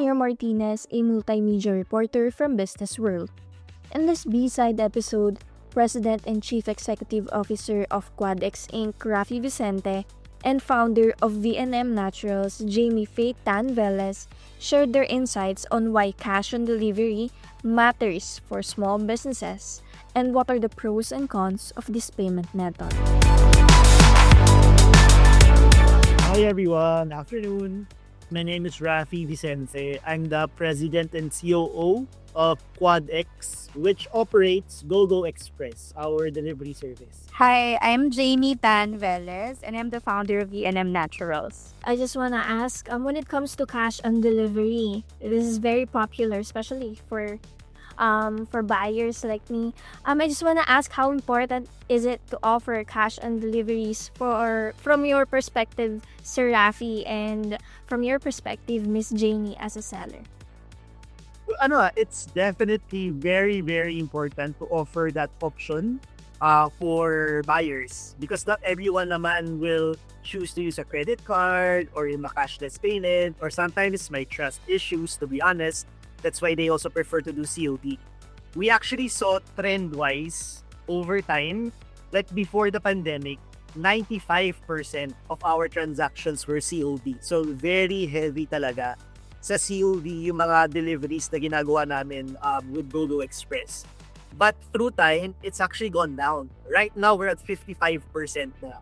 Almira Martinez, a multimedia reporter from BusinessWorld. In this B-side episode, President and Chief Executive Officer of QuadX Inc. Raffy Vicente and founder of V&M Naturals, Jamie Faye Tan Velez, shared their insights on why cash on delivery matters for small businesses and what are the pros and cons of this payment method. Hi everyone, afternoon. My name is Raffy Vicente. I'm the President and COO of QuadX, which operates GoGo Express, our delivery service. Hi, I'm Jamie Tan Velez, and I'm the founder of V&M Naturals. I just want to ask, when it comes to cash on delivery, this is very popular, especially for buyers like me. I just want to ask, how important is it to offer cash on deliveries from your perspective, Sir Raffy, and from your perspective, Miss Jamie, as a seller? It's definitely very, very important to offer that option for buyers because not everyone naman will choose to use a credit card or in a cashless payment, or sometimes may trust issues, to be honest. That's why they also prefer to do COD. We actually saw trend-wise over time, like before the pandemic, 95% of our transactions were COD. So very heavy talaga sa COD yung mga deliveries na ginagawa namin with GoGo Express. But through time, it's actually gone down. Right now, we're at 55% na.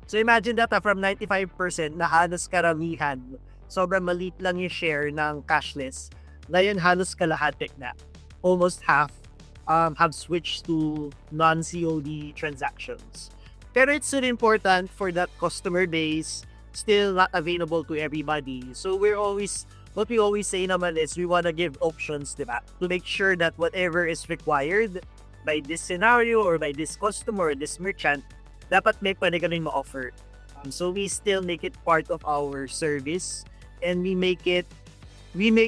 So imagine that from 95% na halos karamihan, sobrang maliit lang yung share ng cashless. Ngayon halos kalahati na. Almost half have switched to non-COD transactions. Pero it's still important for that customer base, still not available to everybody. So what we always say naman is we want to give options, diba? To make sure that whatever is required by this scenario or by this customer or this merchant, dapat may pwede ka rin ma-offer. So we still make it part of our service, and we make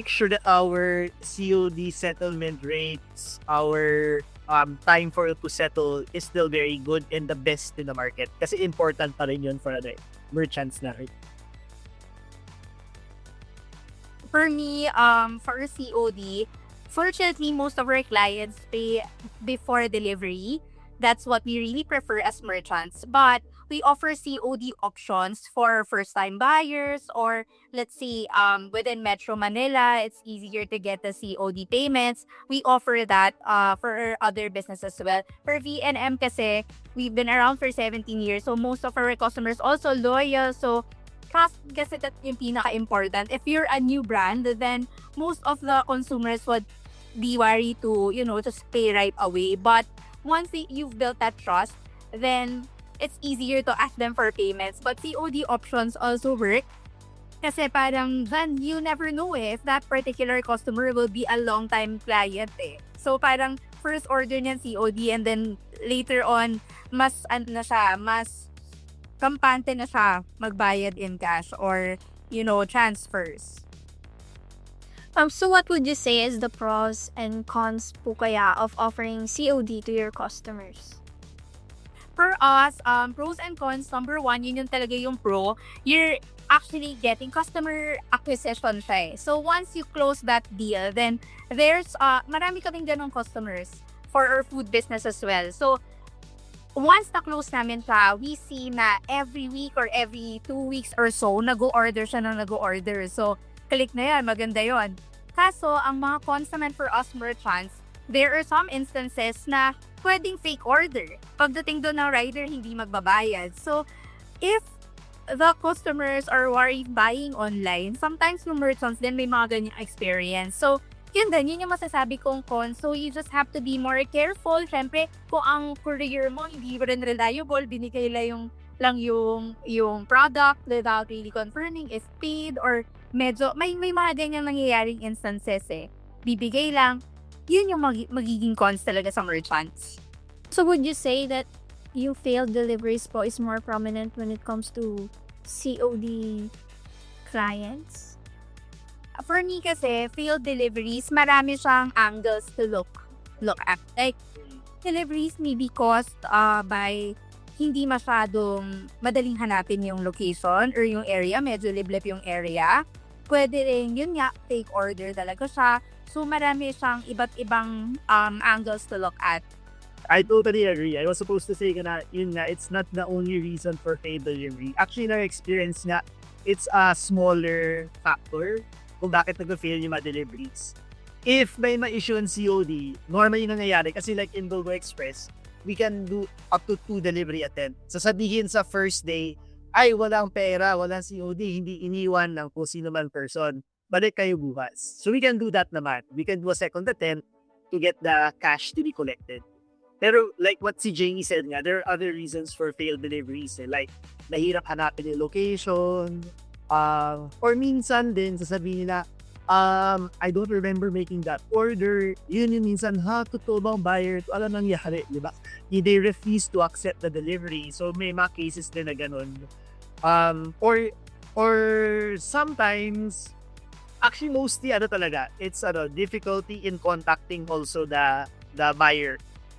sure that our COD settlement rates, our time for it to settle is still very good and the best in the market. Kasi important pa rin yun for merchants na rin. For me, for COD, fortunately, most of our clients pay before delivery. That's what we really prefer as merchants. But we offer COD options for first-time buyers, or let's say within Metro Manila, it's easier to get the COD payments. We offer that for other businesses as well. For V&M kasi, we've been around for 17 years. So most of our customers also loyal. So trust kasi that yung pinaka-important. If you're a new brand, then most of the consumers would be worried to, just pay right away. But once you've built that trust, then it's easier to ask them for payments. But COD options also work kasi parang then you never know if that particular customer will be a long-time client eh. So parang first order niyan COD, and then later on mas kampante na siya magbayad in cash or transfers. So what would you say is the pros and cons po kaya of offering COD to your customers? For us, pros and cons, number one, yun talaga yung pro. You're actually getting customer acquisition siya eh. So once you close that deal, then there's marami kaming ganong customers for our food business as well. So once na-close namin siya, we see na every week or every 2 weeks or so, nag-o-order siya ng nag-o-order. So click na yan, maganda yon. Kaso, ang mga cons naman for us merchants, there are some instances na pwedeng fake order. Pagdating doon ng rider, hindi magbabayad. So, if the customers are worried buying online, sometimes yung merchants din may mga ganyang experience. So, yun yung masasabi kong cons. So, you just have to be more careful. Siyempre, kung ang courier mo hindi rin reliable, binigay lang yung product without really confirming if paid, or medyo may mga ganyang nangyayaring instances eh. Bibigay lang. Yun yung magiging cons talaga sa merchants. So would you say that yung failed deliveries po is more prominent when it comes to COD clients? For me kasi, failed deliveries, marami siyang angles to look at. Like, deliveries may be caused by hindi masyadong madaling hanapin yung location or yung area, medyo liblib yung area. pwede rin, yun nga, fake order talaga siya. So, marami siyang iba't ibang angles to look at. I totally agree. I was supposed to say na, yun nga, it's not the only reason for failed delivery. Actually, in our experience nga, it's a smaller factor kung bakit nag-fail yung mga deliveries. If may ma-issue ang COD, normally nangyayari, kasi like in Go Express, we can do up to 2 delivery attempts. Sasabihin sa first day, ay walang pera, walang COD, hindi iniwan ng kung sino man person. Balik kayo bukas. So we can do that naman. We can do a second attempt to get the cash to be collected. Pero like what si Jamie said nga, there are other reasons for failed deliveries. Like, nahirap hanapin yung location, or minsan din sasabihin nila, I don't remember making that order. Yun yung minsan, totoo bang buyer? Alam nangyari, di ba? They refuse to accept the delivery. So may mga cases din na ganun. Or sometimes, actually mostly talaga, it's difficulty in contacting also the buyer.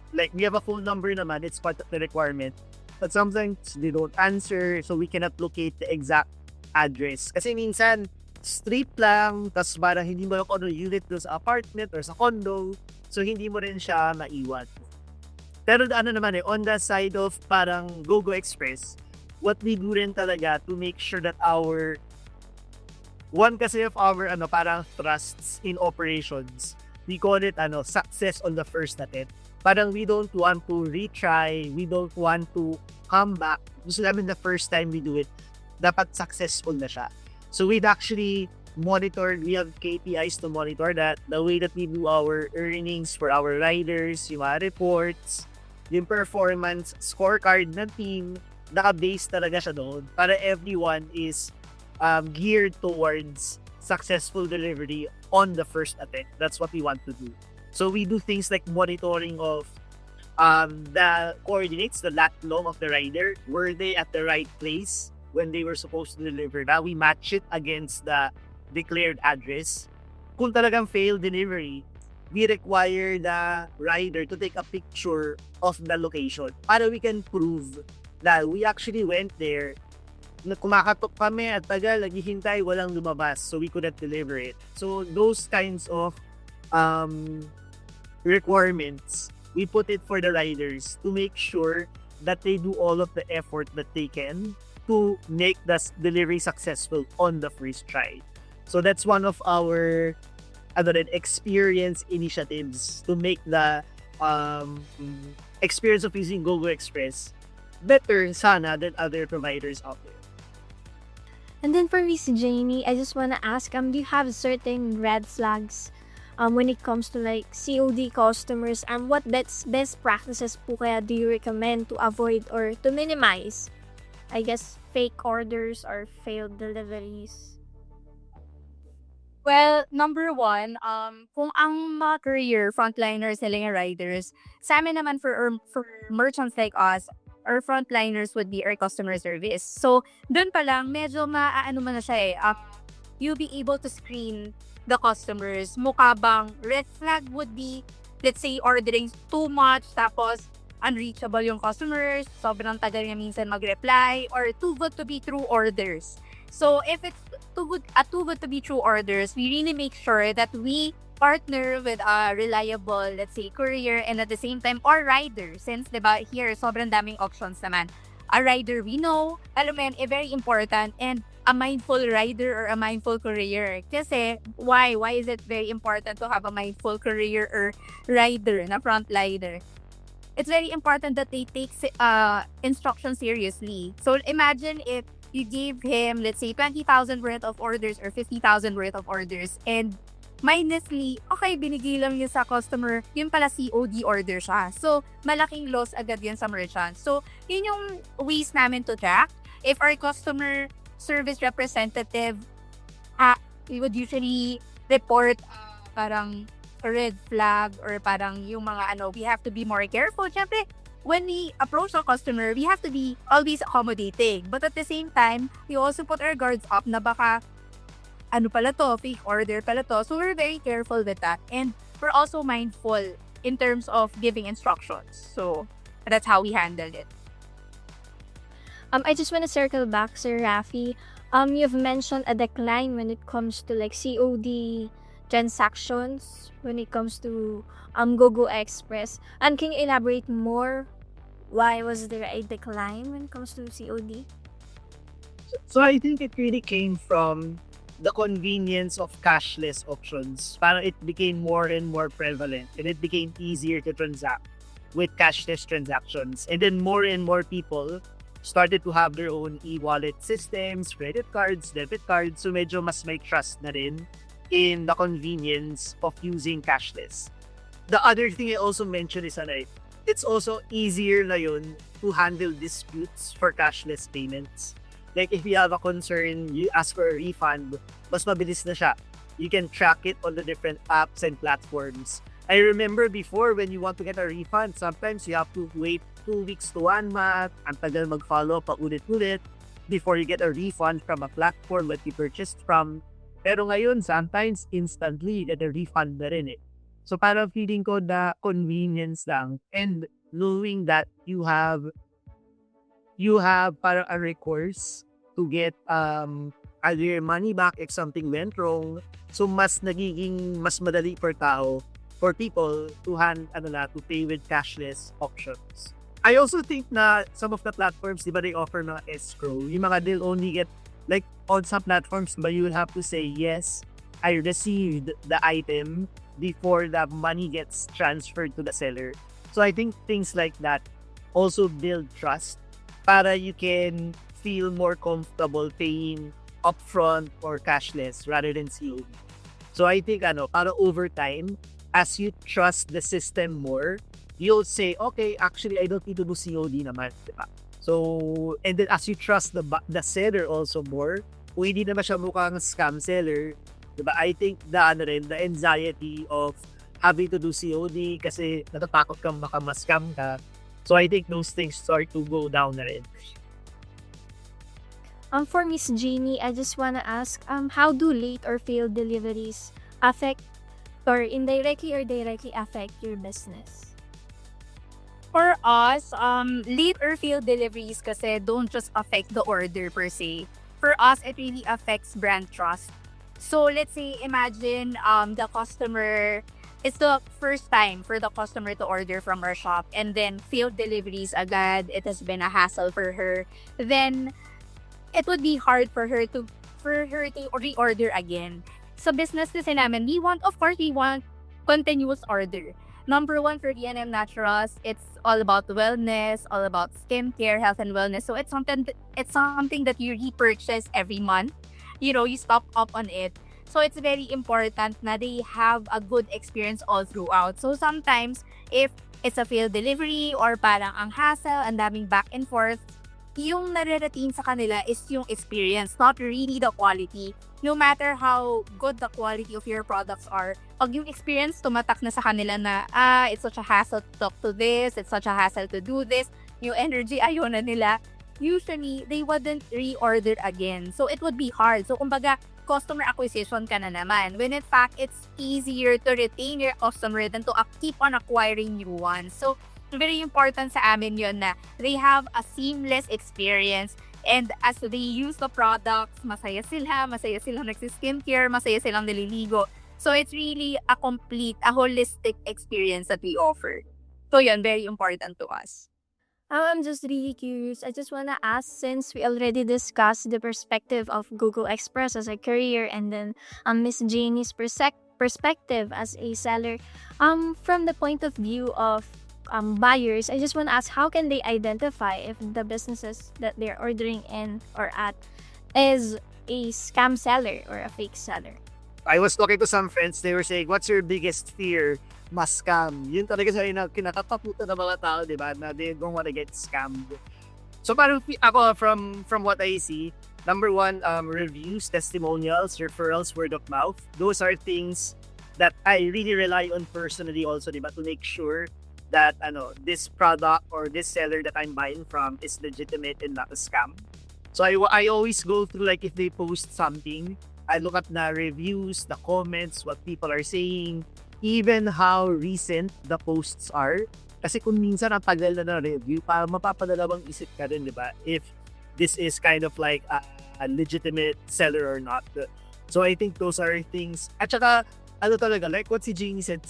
Like, we have a phone number naman, it's part of the requirement. But sometimes they don't answer, so we cannot locate the exact address. Kasi minsan, street lang, tas parang hindi mo yung unit doon sa apartment or sa condo, so hindi mo rin siya maiwan. Pero naman on the side of parang Go Express, what we do rin talaga to make sure that one kasi of our parang trusts in operations, we call it success on the first attempt. Parang we don't want to retry, we don't want to come back. Gusto namin the first time we do it, dapat successful na siya. So we'd actually monitored, we have KPIs to monitor that, the way that we do our earnings for our riders, yung mga reports, yung performance scorecard ng team, naka-base talaga siya doon para everyone is geared towards successful delivery on the first attempt. That's what we want to do. So we do things like monitoring of the coordinates, the lat long of the rider. Were they at the right place when they were supposed to deliver? Now we match it against the declared address. Kung talagang failed delivery, we require the rider to take a picture of the location para we can prove that we actually went there. Kumakatok kami at tagal, naghihintay, walang lumabas, so we couldn't deliver it. So those kinds of requirements, we put it for the riders to make sure that they do all of the effort that they can to make the delivery successful on the first try. So that's one of our experience initiatives to make the experience of using Go Express better sana than other providers out there. And then for Miss Jamie, I just wanna ask, do you have certain red flags when it comes to like COD customers, and what best practices po kaya do you recommend to avoid or to minimize, I guess, fake orders or failed deliveries? Well, number one, kung ang mga courier, frontliners, selling riders, sa amin naman for merchants like us, our frontliners would be our customer service. So, dun pa lang, medyo maaano mo na siya you'll be able to screen the customers. Mukha bang red flag would be, let's say, ordering too much, tapos unreachable yung customers, sobrang tagal niya minsan mag-reply, or too good to be true orders. So, if it's too good to be true orders, we really make sure that we partner with a reliable, let's say, courier, and at the same time, or rider. Since, diba, here, sobrang daming options naman. A rider we know, alam mo yan, very important, and a mindful rider or a mindful courier. Kasi, why is it very important to have a mindful courier or rider na frontliner? It's very important that they take instructions seriously. So, imagine if you gave him, let's say, 20,000 worth of orders or 50,000 worth of orders, and minusly, okay, binigay lang yun sa customer, yun pala COD order siya. So, malaking loss agad yun sa merchant. So, yun yung ways namin to track. If our customer service representative, we would usually report parang a red flag or parang yung mga we have to be more careful. Siyempre, when we approach a customer, we have to be always accommodating. But at the same time, we also put our guards up na baka pala to, fake order pala to. So we're very careful with that. And we're also mindful in terms of giving instructions. So that's how we handle it. I just want to circle back, Sir Raffy. You've mentioned a decline when it comes to like COD transactions when it comes to Gogo Express. And can you elaborate more? Why was there a decline when it comes to COD? So I think it really came from the convenience of cashless options. Parang it became more and more prevalent and it became easier to transact with cashless transactions. And then more and more people started to have their own e-wallet systems, credit cards, debit cards. So medyo mas may trust na rin in the convenience of using cashless. The other thing I also mentioned is it's also easier na yun to handle disputes for cashless payments. Like if you have a concern, you ask for a refund, mas mabilis na siya. You can track it on the different apps and platforms. I remember before when you want to get a refund, sometimes you have to wait 2 weeks to 1 month, ang tagal mag-follow pa ulit-ulit before you get a refund from a platform that you purchased from. Pero ngayon, sometimes instantly you get a refund na rin eh. So parang feeling ko na convenience lang and knowing that you have parang a recourse to get either your money back if something went wrong. So mas nagiging mas madali for people to to pay with cashless options. I also think na some of the platforms, di ba, they offer mga escrow. Yung mga they'll only get, like on some platforms, but you will have to say, yes, I received the item before the money gets transferred to the seller. So I think things like that also build trust para you can feel more comfortable paying upfront or cashless rather than COD. So I think para over time, as you trust the system more, you'll say, okay, actually, I don't need to do COD naman, diba? So, and then as you trust the seller also more, kung hindi naman siya mukhang scam seller, diba? I think the anxiety of having to do COD kasi natatakot kang baka ma-scam ka. So, I think those things start to go down na rin. For Miss Jeannie, I just wanna ask, how do late or failed deliveries affect or indirectly or directly affect your business? For us, late or failed deliveries kasi don't just affect the order per se. For us, it really affects brand trust. So let's say, imagine the customer, it's the first time for the customer to order from our shop and then failed deliveries agad, it has been a hassle for her. Then it would be hard for her to reorder again. So business kasi namin, we want continuous order. Number one for D&M Naturals, it's all about wellness, all about skincare, health and wellness. So it's something that you repurchase every month. You know, you stock up on it. So it's very important na they have a good experience all throughout. So sometimes if it's a failed delivery or parang ang hassle, ang daming back and forth, yung nararating sa kanila is yung experience, not really the quality. No matter how good the quality of your products are, pag yung experience tumatak na sa kanila na, it's such a hassle to talk to this, it's such a hassle to do this, yung energy ayaw na nila, usually, they wouldn't reorder again. So, it would be hard. So, kumbaga, customer acquisition ka na naman. When in fact, it's easier to retain your customer than to keep on acquiring new ones. So, very important sa amin yun na they have a seamless experience. And as they use the products, masaya silang nagsiskincare, masaya silang naliligo. So, it's really a holistic experience that we offer. So, yun, very important to us. I'm just really curious. I just wanna ask, since we already discussed the perspective of Google Express as a career and then Miss Janie's perspective as a seller, from the point of view of buyers, I just want to ask, how can they identify if the businesses that they're ordering in or at is a scam seller or a fake seller? I was talking to some friends, they were saying, what's your biggest fear? Mas scam. Yun talaga sa kinakatakutan ng mga tao, di ba? Na they don't want to get scammed. So parang ako, from what I see, number one, reviews, testimonials, referrals, word of mouth. Those are things that I really rely on personally also, di ba? To make sure that this product or this seller that I'm buying from is legitimate and not a scam. So I always go through, like if they post something, I look at the reviews, the comments, what people are saying, even how recent the posts are. Kasi kung minsan ang tagal na review, mapapadalawang isip ka rin, di ba? If this is kind of like a legitimate seller or not. So I think those are things. At saka, ano talaga, like what si Jamie said,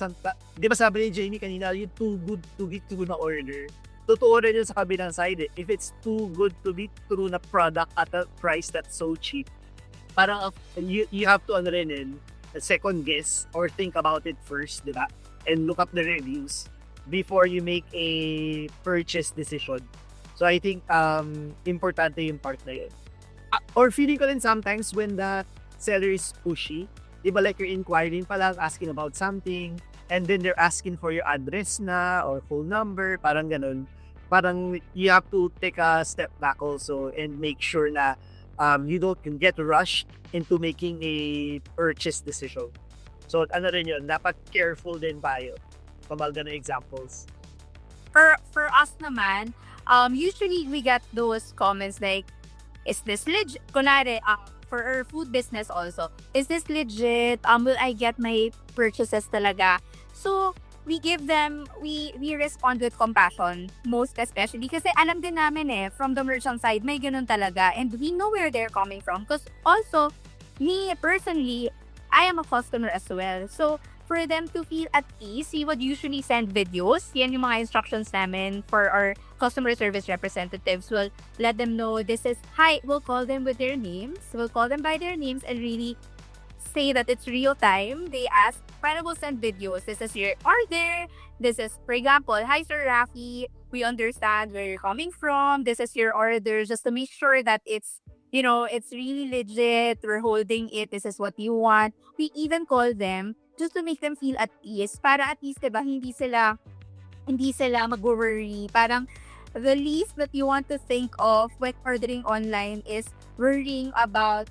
di ba sabi ni Jamie kanina, yung too good to be true na order. Totoo rin yun sa kabilang side eh. If it's too good to be true na product at a price that's so cheap, parang you have to ano rin second guess or think about it first, di ba? And look up the reviews before you make a purchase decision. So I think importante yung part na yun. Or feeling ko rin sometimes when the seller is pushy, di ba, like you're inquiring pa lang, asking about something, and then they're asking for your address na or phone number, parang ganun. Parang you have to take a step back also and make sure na you don't get rushed into making a purchase decision. So ano rin yun, dapat careful din tayo. Kapag ganun examples. For us naman, usually we get those comments like, is this legit? Kunwari, for our food business also, is this legit? Will I get my purchases talaga? So, we respond with compassion, most especially kasi alam din namin from the merchant side, may ganun talaga, and we know where they're coming from. Because also, me personally, I am a customer as well. So, for them to feel at ease, we would usually send videos. Yan yung mga instructions namin for our customer service representatives. We'll let them know this is, hi, we'll call them with their names. We'll call them by their names and really say that it's real time. They ask, para we'll send videos. This is your order. This is, for example, hi Sir Raffy, we understand where you're coming from. This is your order, just to make sure that it's, it's really legit. We're holding it. This is what you want. We even call them just to make them feel at ease. Para at least, diba, hindi sila mag-worry. Parang the least that you want to think of when ordering online is worrying about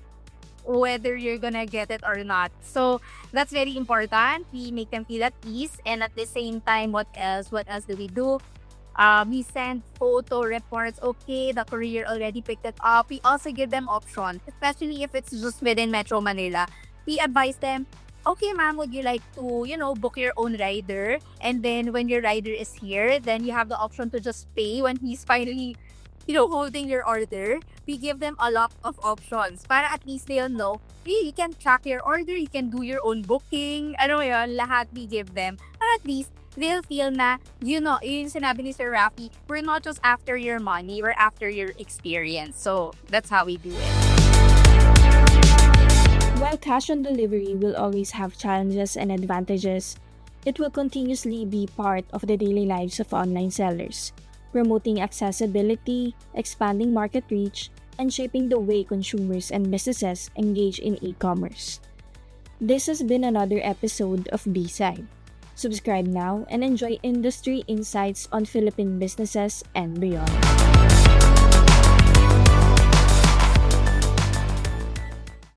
whether you're gonna get it or not. So that's very important. We make them feel at ease, and at the same time, what else do we do? We send photo reports. Okay, the courier already picked it up. We also give them options, especially if it's just within Metro Manila. We advise them, okay ma'am, would you like to, book your own rider? And then when your rider is here, then you have the option to just pay when he's finally, holding your order. We give them a lot of options para at least they'll know, hey, you can track your order, you can do your own booking. Ano yun, lahat we give them. Para at least they'll feel na, yun sinabi ni Sir Raffy, we're not just after your money, we're after your experience. So that's how we do it. While cash on delivery will always have challenges and advantages, it will continuously be part of the daily lives of online sellers, promoting accessibility, expanding market reach, and shaping the way consumers and businesses engage in e-commerce. This has been another episode of B-Side. Subscribe now and enjoy industry insights on Philippine businesses and beyond.